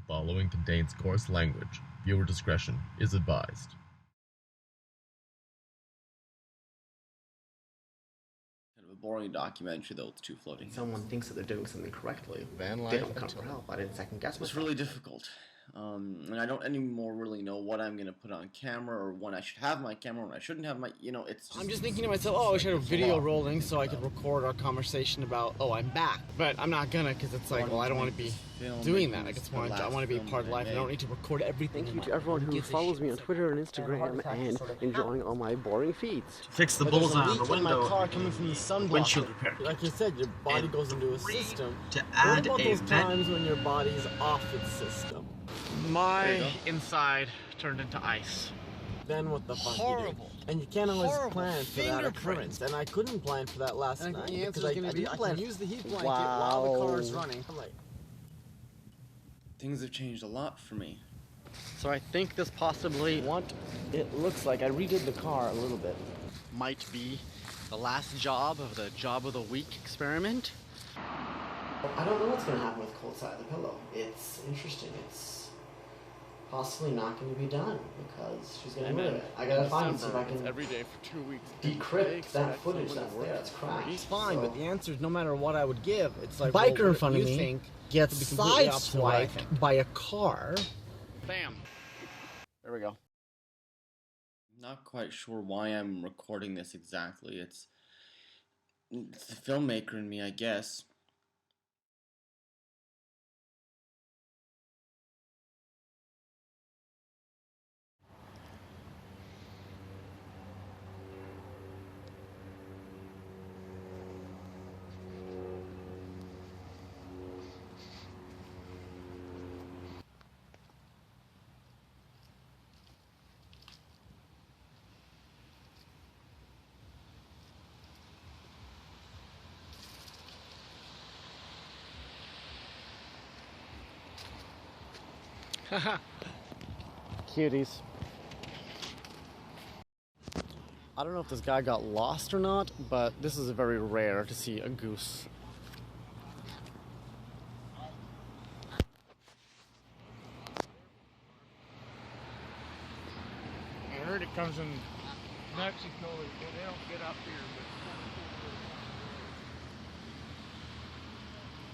following contains coarse language. Viewer discretion is advised. Kind of a boring documentary, though, with two floating. Someone thinks that they're doing something correctly. Van They life don't come until for help. I didn't second guess It's myself. really difficult. And I don't anymore really know what I'm going to put on camera, or when I should have my camera, when I shouldn't have my, it's just... I'm just thinking to myself, oh, I should have a video rolling so I could record our conversation about, oh, I'm back. But I'm not gonna, because it's like, well, I don't want to be doing that. I just want to be a part of life. I don't need to record everything. Thank you to everyone who follows me on Twitter and Instagram and enjoying all my boring feeds. Fix the bullseye on the In my window. car coming from the sunblock. Windshield repair. Like you said, your body And goes into a system. to What add about a those vent. times when your body's off its system? My inside turned into ice. Then what the fuck Horrible. you do? And you can't always Horrible plan for that fingerprints. occurrence. And I couldn't plan for that last night because I didn't plan. Use the heat blanket Wow. while the car is running. I'm like, Things have changed a lot for me. So I think this possibly, what it looks like, I redid the car a little bit, might be the last job of the job of the week experiment. I don't know what's going to happen with cold side of the pillow. It's interesting. It's possibly not going to be done because she's going to move it. I got to find and see if I can every day for 2 weeks. decrypt that footage that's there. It's cracked. It's fine, So- but the answer is no matter what I would give, it's like Biker well, in front of you me think gets would be completely opposite of what I think. sideswiped by a car. Bam. There we go. Not quite sure why I'm recording this exactly. It's the filmmaker in me, I guess. Cuties. I don't know if this guy got lost or not, but this is very rare to see a goose. I heard it comes in Mexico. They don't get up here,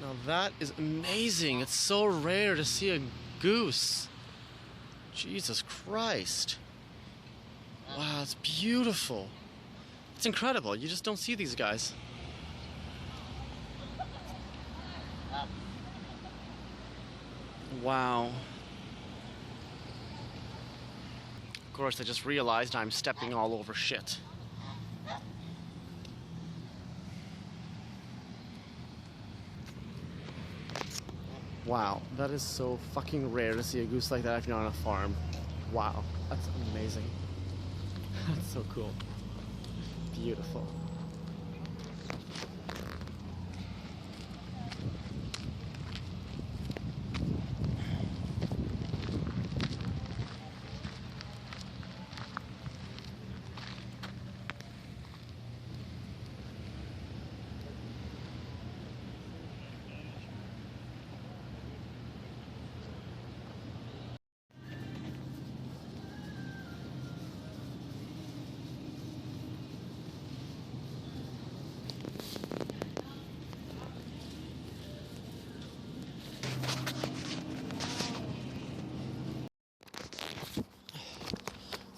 Now that is amazing. It's so rare to see a goose. Jesus Christ. Wow, it's beautiful. It's incredible. You just don't see these guys. Wow. Of course, I just realized I'm stepping all over shit. Wow, that is so fucking rare to see a goose like that if you're on a farm. Wow, that's amazing. That's so cool. Beautiful.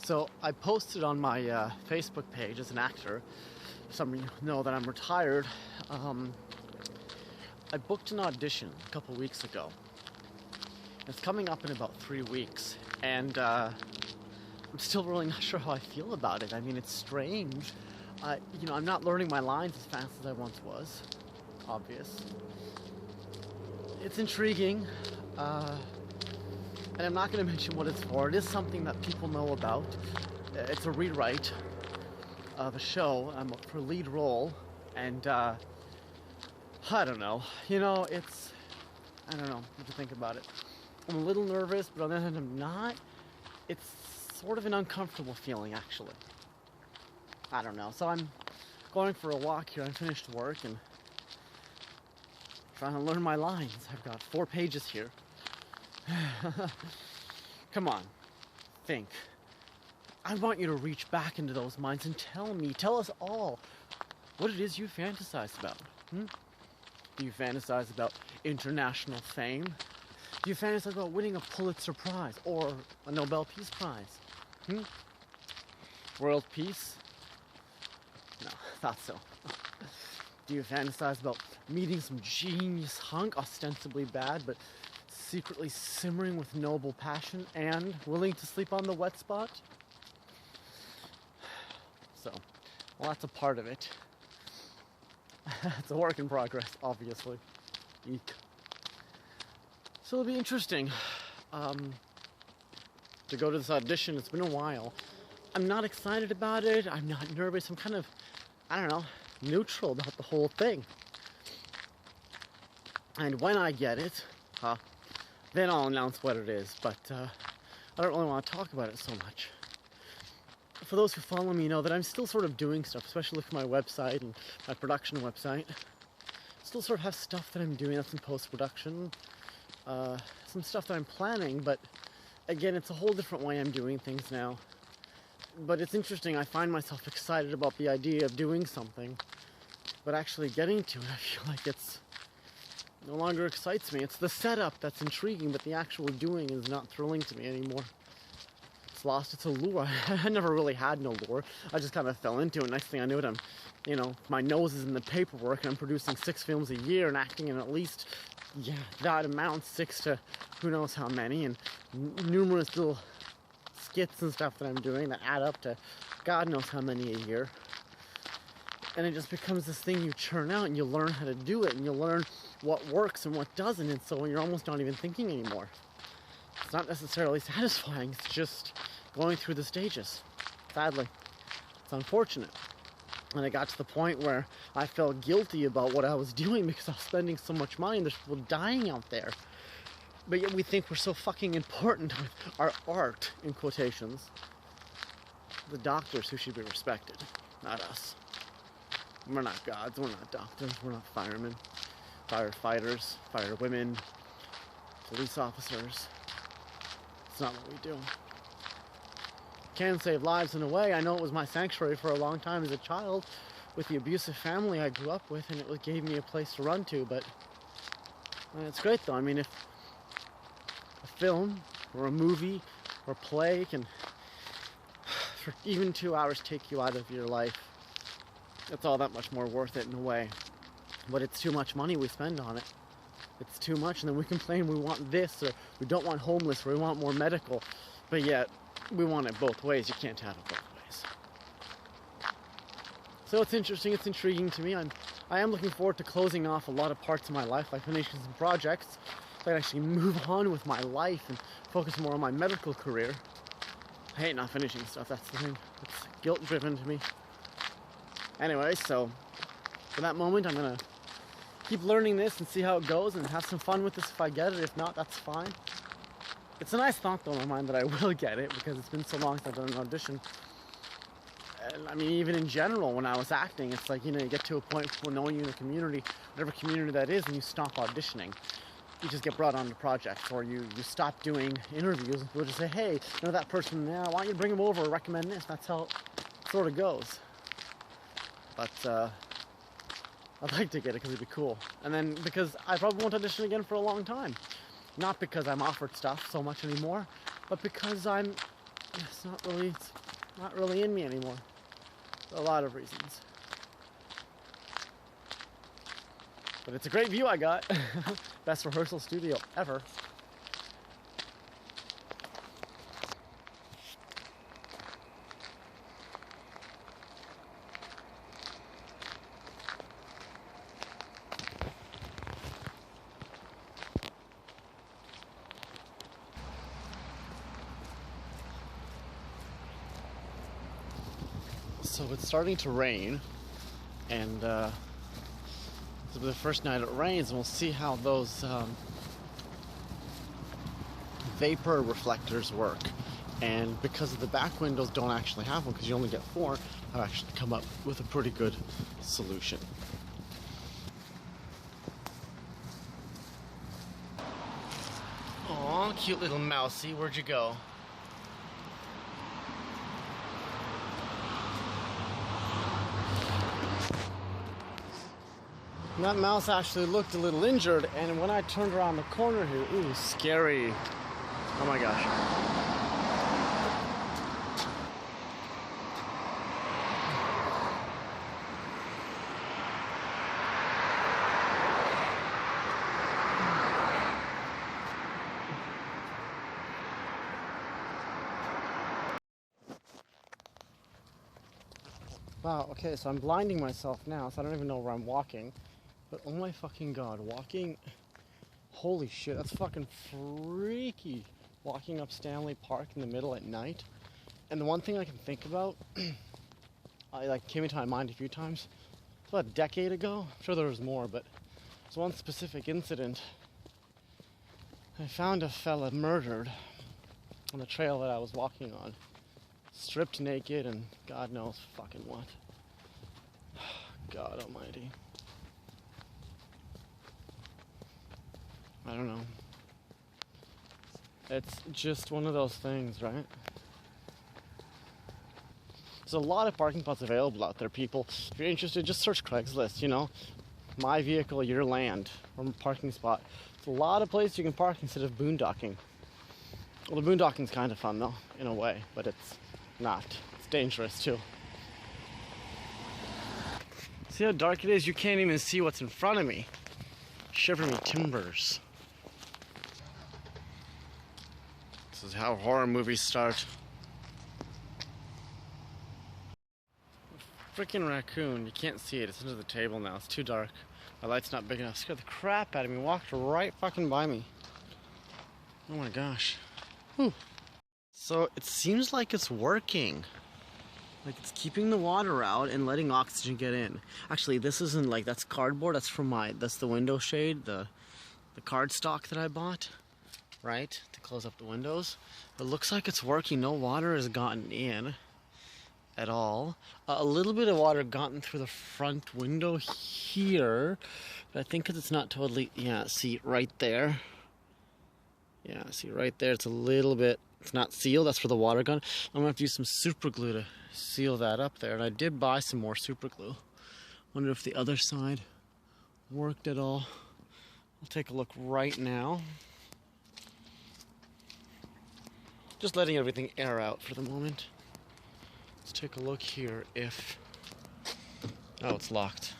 So I posted on my Facebook page as an actor. Some of you know that I'm retired. I booked an audition a couple weeks ago. It's coming up in about 3 weeks, and I'm still really not sure how I feel about it. I mean, it's strange. I'm not learning my lines as fast as I once was. Obvious. It's intriguing. And I'm not going to mention what it's for. It is something that people know about. It's a rewrite of a show. I'm up for a lead role, and I don't know. I don't know what to think about it. I'm a little nervous, but on the other hand, I'm not. It's sort of an uncomfortable feeling, actually. I don't know. So I'm going for a walk here. I finished work and trying to learn my lines. I've got 4 pages here. Come on, think. I want you to reach back into those minds and tell us all what it is you fantasize about. Do you fantasize about international fame? Do you fantasize about winning a Pulitzer Prize or a Nobel Peace Prize? World peace? No, thought so. Do you fantasize about meeting some genius hunk, ostensibly bad, but secretly simmering with noble passion and willing to sleep on the wet spot? So, well, that's a part of it. It's a work in progress, obviously. Eek. So it'll be interesting to go to this audition. It's been a while. I'm not excited about it. I'm not nervous. I'm kind of, I don't know, neutral about the whole thing. And when I get it, then I'll announce what it is. But I don't really want to talk about it so much. For those who follow me know that I'm still sort of doing stuff, especially for my website and my production website. Still sort of have stuff that I'm doing that's in post-production. Some stuff that I'm planning, but again, it's a whole different way I'm doing things now. But it's interesting, I find myself excited about the idea of doing something, but actually getting to it, I feel like it's no longer excites me. It's the setup that's intriguing, but the actual doing is not thrilling to me anymore. It's lost its allure. I never really had no lure. I just kind of fell into it. Next thing I knew it, my nose is in the paperwork and I'm producing 6 films a year and acting in at least, that amount, 6 to who knows how many, and numerous little skits and stuff that I'm doing that add up to God knows how many a year. And it just becomes this thing you churn out and you learn how to do it and you learn what works and what doesn't, and so you're almost not even thinking anymore. It's not necessarily satisfying, it's just going through the stages. Sadly, it's unfortunate. And I got to the point where I felt guilty about what I was doing because I was spending so much money and there's people dying out there. But yet we think we're so fucking important with our art, in quotations. The doctors who should be respected, not us. We're not gods, we're not doctors, we're not firemen, firefighters, firewomen, police officers. It's not what we do. Can save lives in a way. I know it was my sanctuary for a long time as a child with the abusive family I grew up with, and it gave me a place to run to, but it's great though. I mean, if a film or a movie or play can for even 2 hours take you out of your life, it's all that much more worth it in a way. But it's too much money we spend on it. It's too much, and then we complain we want this, or we don't want homeless, or we want more medical, but yet we want it both ways. You can't have it both ways. So it's interesting, it's intriguing to me. I am looking forward to closing off a lot of parts of my life, like finishing some projects, so I can actually move on with my life and focus more on my medical career. I hate not finishing stuff, that's the thing. It's guilt-driven to me. Anyway, so for that moment, I'm gonna keep learning this and see how it goes and have some fun with this if I get it. If not, that's fine. It's a nice thought though in my mind that I will get it because it's been so long since I've done an audition. And I mean, even in general, when I was acting, it's like, you get to a point where knowing you in the community, whatever community that is, and you stop auditioning. You just get brought onto projects, or you stop doing interviews and people just say, hey, that person, I want you to bring them over or recommend this. That's how it sort of goes. But I'd like to get it because it'd be cool. And then because I probably won't audition again for a long time. Not because I'm offered stuff so much anymore, but because it's not really in me anymore. For a lot of reasons. But it's a great view I got. Best rehearsal studio ever. So it's starting to rain, and this will be the first night it rains, and we'll see how those vapor reflectors work. And because of the back windows don't actually have one, because you only get 4, I've actually come up with a pretty good solution. Aw, cute little mousey. Where'd you go? That mouse actually looked a little injured, and when I turned around the corner here, ooh, scary. Oh my gosh. Wow, okay, so I'm blinding myself now, so I don't even know where I'm walking. But oh my fucking god, walking... Holy shit, that's fucking freaky. Walking up Stanley Park in the middle at night. And the one thing I can think about, came into my mind a few times. It's about a decade ago. I'm sure there was more, but there's one specific incident. I found a fella murdered on the trail that I was walking on. Stripped naked and God knows fucking what. God almighty. I don't know. It's just one of those things, right? There's a lot of parking spots available out there, people. If you're interested, just search Craigslist, you know? My vehicle, your land, or parking spot. There's a lot of places you can park instead of boondocking. Well, the boondocking's kind of fun, though, in a way, but it's not. It's dangerous, too. See how dark it is? You can't even see what's in front of me. Shiver me timbers. This is how horror movies start. Freaking raccoon. You can't see it. It's under the table now. It's too dark. My light's not big enough. It scared the crap out of me. Walked right fucking by me. Oh my gosh. Whew. So it seems like it's working. Like it's keeping the water out and letting oxygen get in. Actually, this isn't like, that's cardboard. That's from that's the window shade, the card stock that I bought, right? To close up the windows. It looks like it's working. No water has gotten in at all. A little bit of water gotten through the front window here, but I think because it's not totally, yeah, see right there. Yeah, see right there, it's a little bit, it's not sealed. That's where the water gun. I'm gonna have to use some super glue to seal that up there. And I did buy some more super glue. Wonder if the other side worked at all. I'll take a look right now. Just letting everything air out for the moment. Let's take a look here if... Oh, it's locked.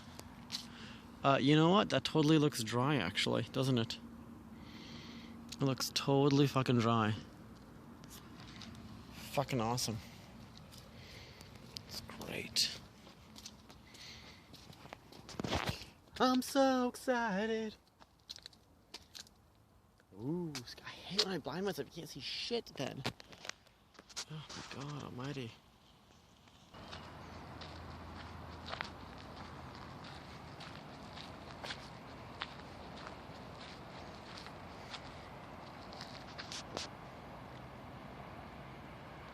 You know what? That totally looks dry, actually, doesn't it? It looks totally fucking dry. Fucking awesome. It's great. I'm so excited. Ooh, I hate when I blind myself. You can't see shit then. Oh my God almighty.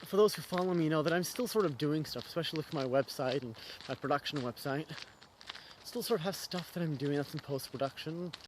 For those who follow me know that I'm still sort of doing stuff, especially look at my website and my production website. Still sort of have stuff that I'm doing that's in post-production.